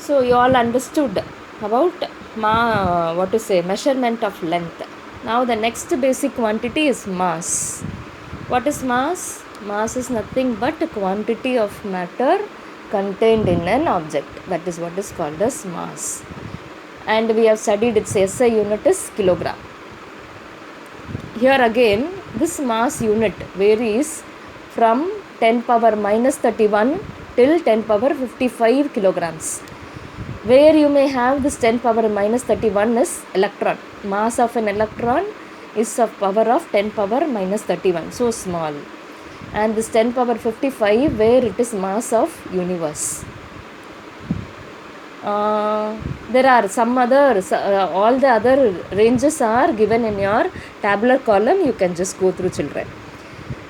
So you all understood about measurement of length. Now the next basic quantity is mass. What is mass? Mass is nothing but a quantity of matter contained in an object. That is what is called as mass. And we have studied its SI unit is kilogram. Here again, this mass unit varies from 10 power minus 31 till 10 power 55 kilograms. Where you may have this 10 power minus 31 is electron. Mass of an electron is of power of 10 power minus 31, so small. And this 10 power 55 where it is mass of universe. There are some other, all the other ranges are given in your tabular column. You can just go through, children.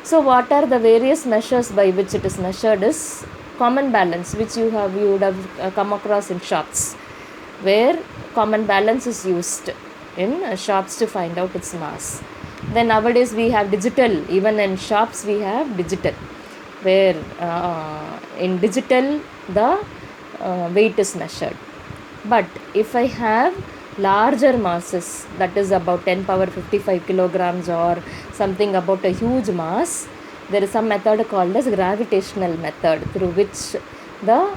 So what are the various measures by which it is measured is common balance, which you would have come across in shops, where common balance is used in shops to find out its mass. Then nowadays we have digital. Even in shops we have digital, where in digital the weight is measured. But if I have larger masses, that is about 10 power 55 kilograms or something about a huge mass, there is some method called as gravitational method, through which the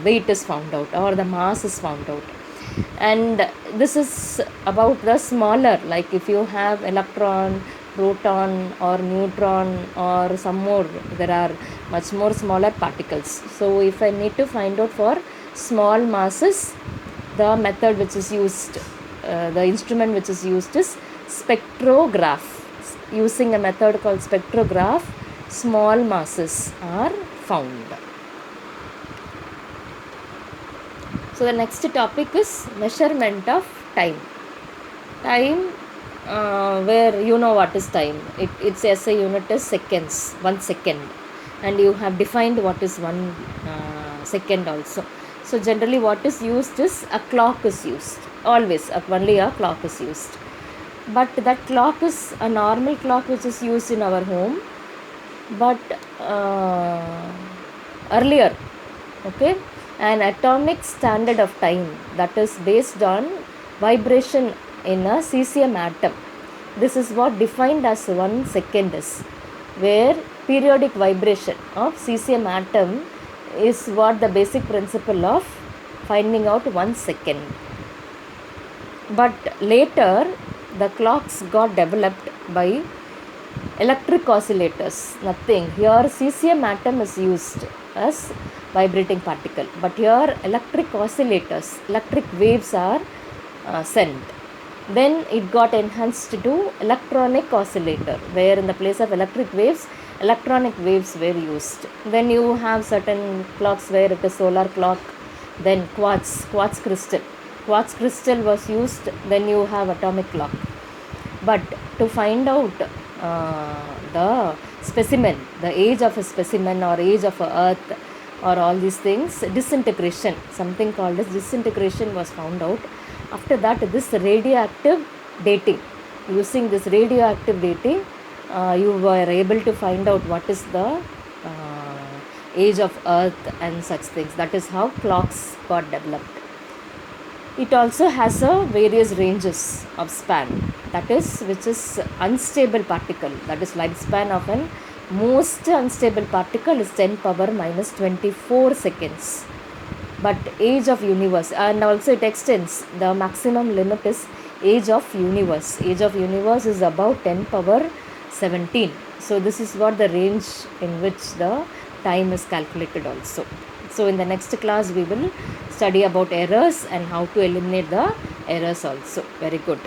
weight is found out or the mass is found out. And this is about the smaller, like if you have electron, proton or neutron or some more, there are much more smaller particles. So if I need to find out for small masses, the method which is used, the instrument which is used is spectrograph. Using a method called spectrograph, small masses are found. So the next topic is measurement of time. Time, where you know what is time. Its SI unit is seconds, 1 second, and you have defined what is 1 second also. So generally what is used is a clock is used. Always only a clock is used. But that clock is a normal clock which is used in our home. But earlier, okay, an atomic standard of time that is based on vibration in a cesium atom. This is what defined as 1 second is, where periodic vibration of cesium atom is what the basic principle of finding out 1 second. But later the clocks got developed by electric oscillators. Nothing here, cesium atom is used as vibrating particle, but here electric oscillators, electric waves are sent. Then it got enhanced to electronic oscillator, where in the place of electric waves, electronic waves were used. Then you have certain clocks where it is solar clock, then quartz crystal was used, then you have atomic clock. But to find out the specimen, the age of a specimen or age of a earth or all these things, disintegration, something called as disintegration was found out. After that, this radioactive dating, using this radioactive dating, you were able to find out what is the age of earth and such things. That is how clocks got developed. It also has a various ranges of span, that is, which is unstable particle, that is lifespan of an most unstable particle is 10 power minus 24 seconds. But age of universe, and also it extends, the maximum limit is age of universe. Age of universe is about 10 power 17. So this is what the range in which the time is calculated also. So in the next class we will study about errors and how to eliminate the errors also. Very good.